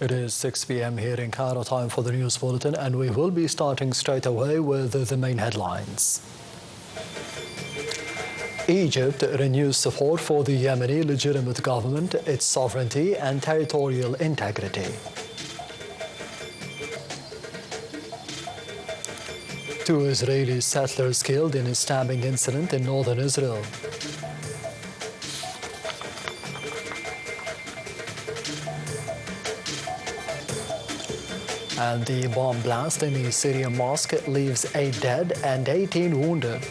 It is 6 p.m. here in Cairo, time for the news bulletin, and we will be starting straight away with the main headlines. Egypt renews support for the Yemeni legitimate government, its sovereignty and territorial integrity. Two Israeli settlers killed in a stabbing incident in northern Israel. And the bomb blast in the Syrian mosque leaves 8 dead and 18 wounded.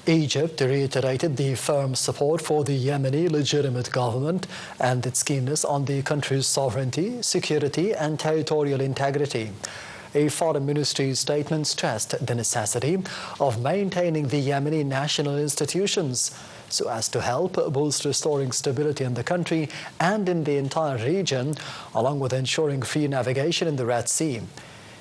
Egypt reiterated the firm support for the Yemeni legitimate government and its keenness on the country's sovereignty, security and territorial integrity. A foreign ministry statement stressed the necessity of maintaining the Yemeni national institutions so as to help boost restoring stability in the country and in the entire region, along with ensuring free navigation in the Red Sea.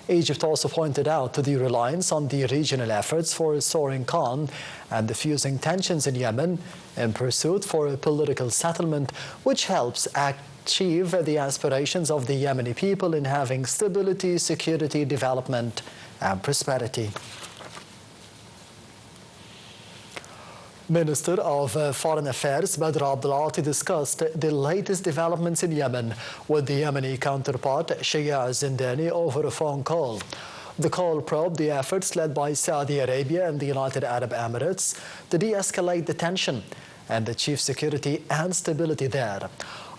Egypt also pointed out to the reliance on the regional efforts for restoring calm and diffusing tensions in Yemen in pursuit for a political settlement which helps achieve the aspirations of the Yemeni people in having stability, security, development and prosperity. Minister of Foreign Affairs Badr discussed the latest developments in Yemen with the Yemeni counterpart Shia Zindani over a phone call. The call probed the efforts led by Saudi Arabia and the United Arab Emirates to de-escalate the tension and achieve security and stability there.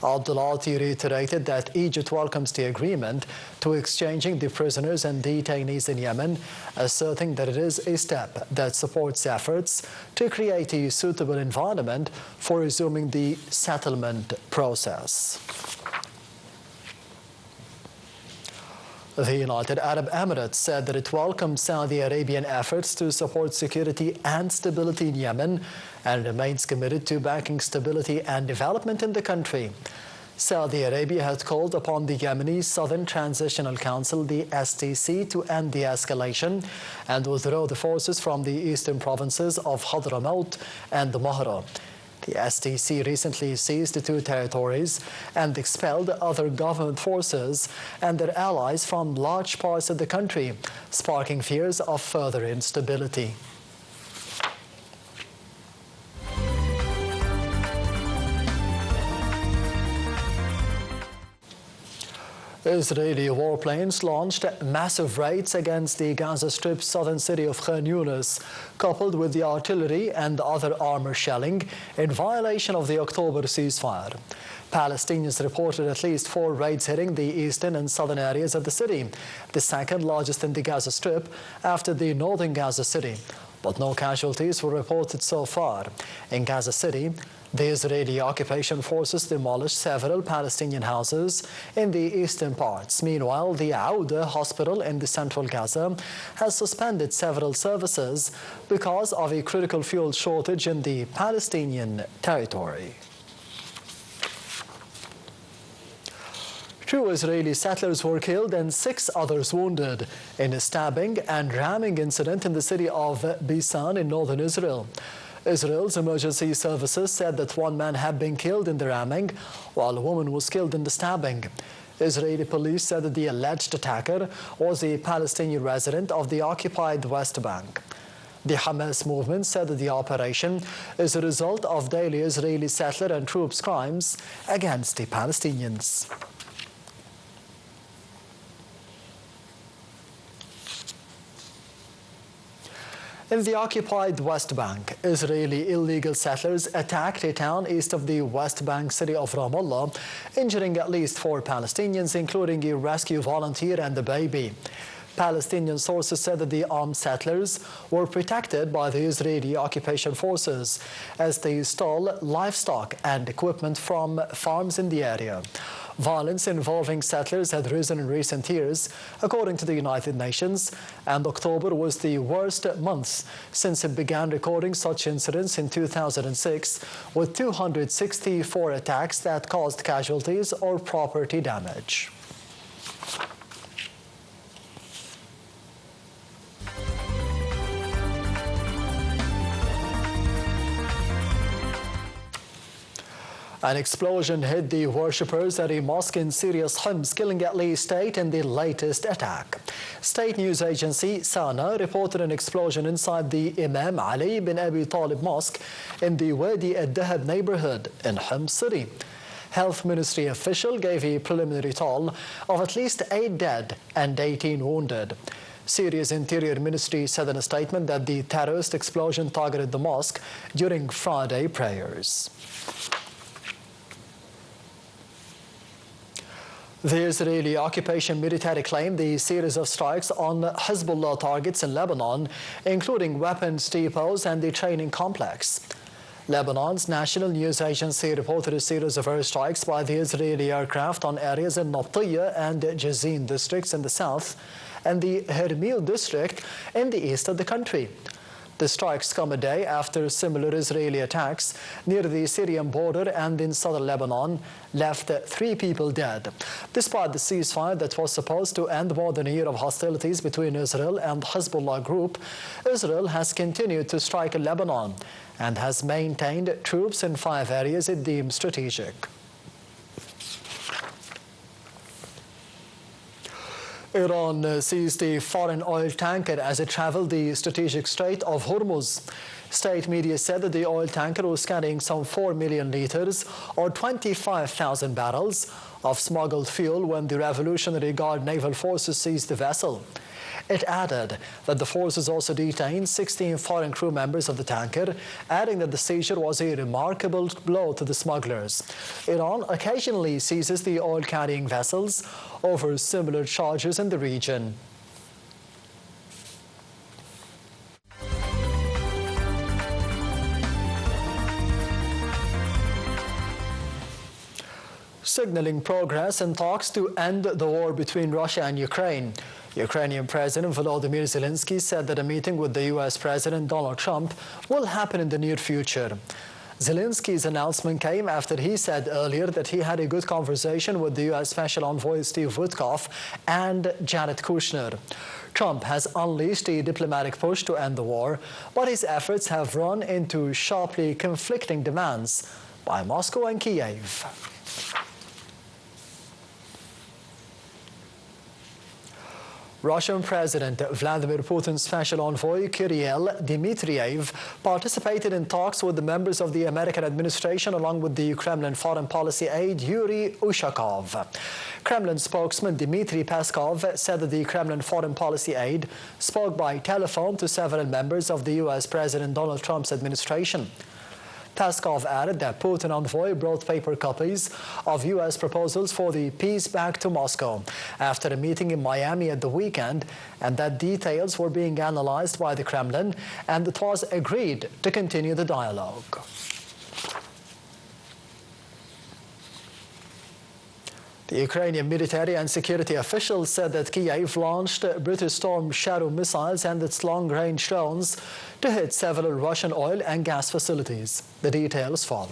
Abdulati reiterated that Egypt welcomes the agreement to exchanging the prisoners and detainees in Yemen, asserting that it is a step that supports efforts to create a suitable environment for resuming the settlement process. The United Arab Emirates said that it welcomes Saudi Arabian efforts to support security and stability in Yemen and remains committed to backing stability and development in the country. Saudi Arabia had called upon the Yemeni Southern Transitional Council, the STC, to end the escalation and withdraw the forces from the eastern provinces of Hadramaut and Mahra. The STC recently seized the two territories and expelled other government forces and their allies from large parts of the country, sparking fears of further instability. Israeli warplanes launched massive raids against the Gaza Strip's southern city of Khan Yunis, coupled with the artillery and other armor shelling in violation of the October ceasefire. Palestinians reported at least 4 raids hitting the eastern and southern areas of the city, the second largest in the Gaza Strip after the northern Gaza City. But no casualties were reported so far. In Gaza City, the Israeli occupation forces demolished several Palestinian houses in the eastern parts. Meanwhile, the Auda hospital in the central Gaza has suspended several services because of a critical fuel shortage in the Palestinian territory. 2 Israeli settlers were killed and 6 others wounded in a stabbing and ramming incident in the city of Bethha in northern Israel. Israel's emergency services said that 1 man had been killed in the ramming, while a woman was killed in the stabbing. Israeli police said that the alleged attacker was a Palestinian resident of the occupied West Bank. The Hamas movement said that the operation is a result of daily Israeli settler and troops' crimes against the Palestinians. In the occupied West Bank, Israeli illegal settlers attacked a town east of the West Bank city of Ramallah, injuring at least 4 Palestinians, including a rescue volunteer and a baby. Palestinian sources said that the armed settlers were protected by the Israeli occupation forces as they stole livestock and equipment from farms in the area. Violence involving settlers had risen in recent years, according to the United Nations, and October was the worst month since it began recording such incidents in 2006, with 264 attacks that caused casualties or property damage. An explosion hit the worshippers at a mosque in Syria's Homs, killing at least 8 in the latest attack. State news agency Sana reported an explosion inside the Imam Ali bin Abi Talib Mosque in the Wadi al-Dahab neighborhood in Homs City. Health Ministry official gave a preliminary toll of at least 8 dead and 18 wounded. Syria's Interior Ministry said in a statement that the terrorist explosion targeted the mosque during Friday prayers. The Israeli occupation military claimed the series of strikes on Hezbollah targets in Lebanon, including weapons depots and the training complex. Lebanon's national news agency reported a series of airstrikes by the Israeli aircraft on areas in Natiyah and Jazin districts in the south and the Hermil district in the east of the country. The strikes come a day after similar Israeli attacks near the Syrian border and in southern Lebanon left 3 people dead. Despite the ceasefire that was supposed to end more than a year of hostilities between Israel and Hezbollah group, Israel has continued to strike in Lebanon and has maintained troops in 5 areas it deemed strategic. Iran seized a foreign oil tanker as it traveled the strategic Strait of Hormuz. State media said that the oil tanker was carrying some 4 million liters or 25,000 barrels of smuggled fuel when the Revolutionary Guard naval forces seized the vessel. It added that the forces also detained 16 foreign crew members of the tanker, adding that the seizure was a remarkable blow to the smugglers. Iran occasionally seizes the oil-carrying vessels over similar charges in the region. Signaling progress in talks to end the war between Russia and Ukraine. Ukrainian President Volodymyr Zelensky said that a meeting with the U.S. President Donald Trump will happen in the near future. Zelensky's announcement came after he said earlier that he had a good conversation with the U.S. Special Envoy Steve Witkoff and Jared Kushner. Trump has unleashed a diplomatic push to end the war, but his efforts have run into sharply conflicting demands by Moscow and Kiev. Russian President Vladimir Putin's special envoy Kirill Dmitriev participated in talks with the members of the American administration along with the Kremlin foreign policy aide Yuri Ushakov. Kremlin spokesman Dmitry Peskov said that the Kremlin foreign policy aide spoke by telephone to several members of the U.S. President Donald Trump's administration. Peskov added that Putin envoy brought paper copies of U.S. proposals for the peace back to Moscow after a meeting in Miami at the weekend, and that details were being analyzed by the Kremlin, and it was agreed to continue the dialogue. The Ukrainian military and security officials said that Kiev launched British Storm Shadow missiles and its long-range drones to hit several Russian oil and gas facilities. The details follow.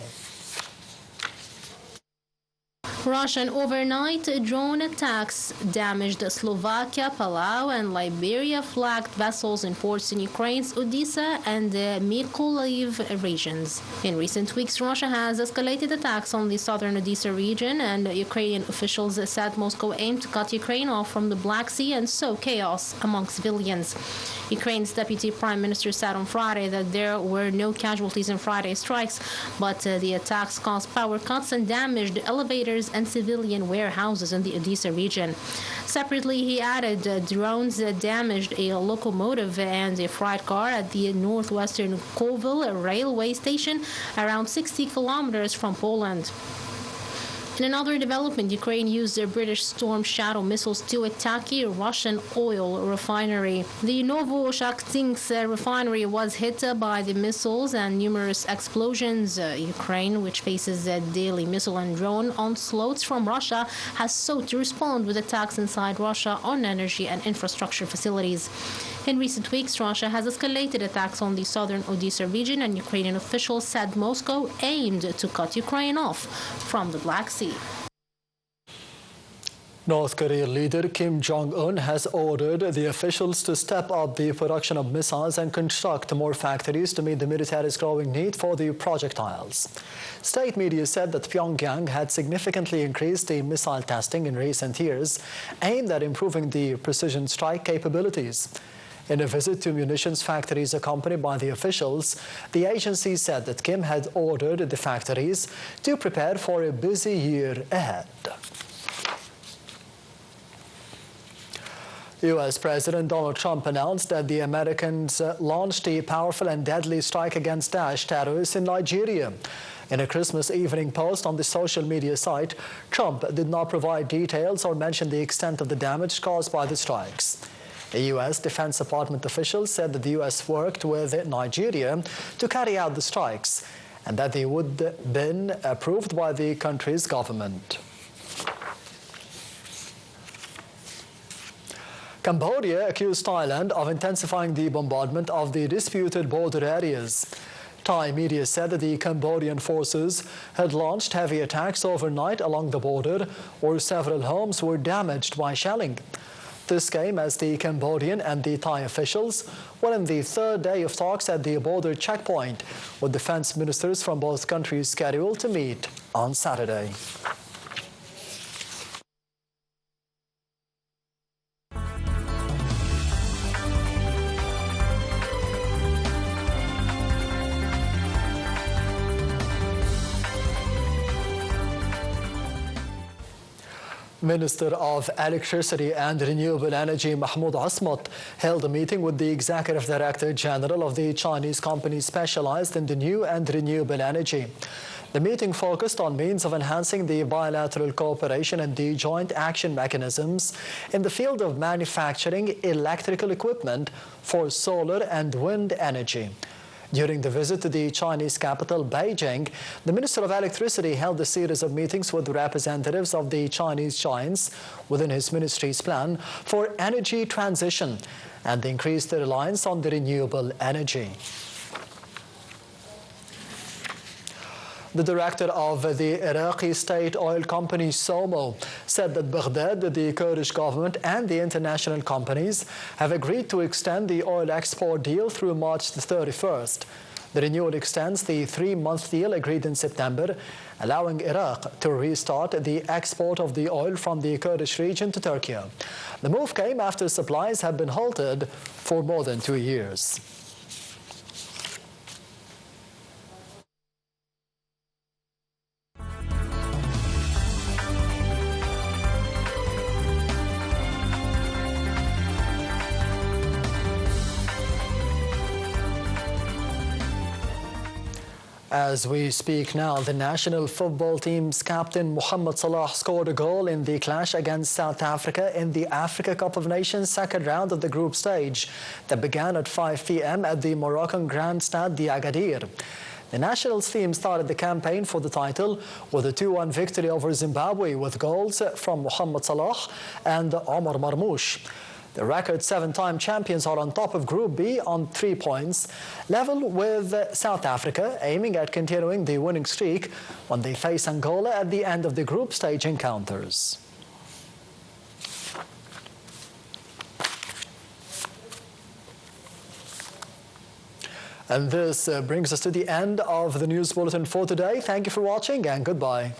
Russian overnight drone attacks damaged Slovakia, Palau, and Liberia-flagged vessels in ports in Ukraine's Odessa and Mykolaiv regions. In recent weeks, Russia has escalated attacks on the southern Odessa region, and Ukrainian officials said Moscow aimed to cut Ukraine off from the Black Sea and sow chaos among civilians. Ukraine's deputy prime minister said on Friday that there were no casualties in Friday's strikes, but the attacks caused power cuts and damaged elevators and civilian warehouses in the Odessa region. Separately, he added drones damaged a locomotive and a freight car at the northwestern Kovel railway station, around 60 kilometers from Poland. In another development, Ukraine used their British Storm Shadow missiles to attack a Russian oil refinery. The Novoshakhtinsk refinery was hit by the missiles and numerous explosions. Ukraine, which faces daily missile and drone onslaughts from Russia, has sought to respond with attacks inside Russia on energy and infrastructure facilities. In recent weeks, Russia has escalated attacks on the southern Odessa region, and Ukrainian officials said Moscow aimed to cut Ukraine off from the Black Sea. North Korean leader Kim Jong-un has ordered the officials to step up the production of missiles and construct more factories to meet the military's growing need for the projectiles. State media said that Pyongyang had significantly increased the missile testing in recent years, aimed at improving the precision strike capabilities. In a visit to munitions factories accompanied by the officials, the agency said that Kim had ordered the factories to prepare for a busy year ahead. U.S. President Donald Trump announced that the Americans launched a powerful and deadly strike against Daesh terrorists in Nigeria. In a Christmas evening post on the social media site, Trump did not provide details or mention the extent of the damage caused by the strikes. A U.S. Defense Department official said that the U.S. worked with Nigeria to carry out the strikes and that they would have been approved by the country's government. Cambodia accused Thailand of intensifying the bombardment of the disputed border areas. Thai media said that the Cambodian forces had launched heavy attacks overnight along the border, where several homes were damaged by shelling. This came as the Cambodian and the Thai officials were in the third day of talks at the border checkpoint, with defense ministers from both countries scheduled to meet on Saturday. Minister of Electricity and Renewable Energy Mahmoud Asmat held a meeting with the Executive Director General of the Chinese company specialized in the new and renewable energy. The meeting focused on means of enhancing the bilateral cooperation and the joint action mechanisms in the field of manufacturing electrical equipment for solar and wind energy. During the visit to the Chinese capital, Beijing, the Minister of Electricity held a series of meetings with representatives of the Chinese giants within his ministry's plan for energy transition and increased reliance on the renewable energy. The director of the Iraqi state oil company SOMO said that Baghdad, the Kurdish government and the international companies have agreed to extend the oil export deal through March the 31st. The renewal extends the 3-month deal agreed in September, allowing Iraq to restart the export of the oil from the Kurdish region to Turkey. The move came after supplies had been halted for more than 2 years. As we speak now, the national football team's captain Mohamed Salah scored a goal in the clash against South Africa in the Africa Cup of Nations second round of the group stage that began at 5 p.m. at the Moroccan Grand Stade d'Agadir. The nationals team started the campaign for the title with a 2-1 victory over Zimbabwe with goals from Mohamed Salah and Omar Marmoush. The record 7-time champions are on top of Group B on 3 points, level with South Africa, aiming at continuing the winning streak when they face Angola at the end of the group stage encounters. And this brings us to the end of the news bulletin for today. Thank you for watching and goodbye.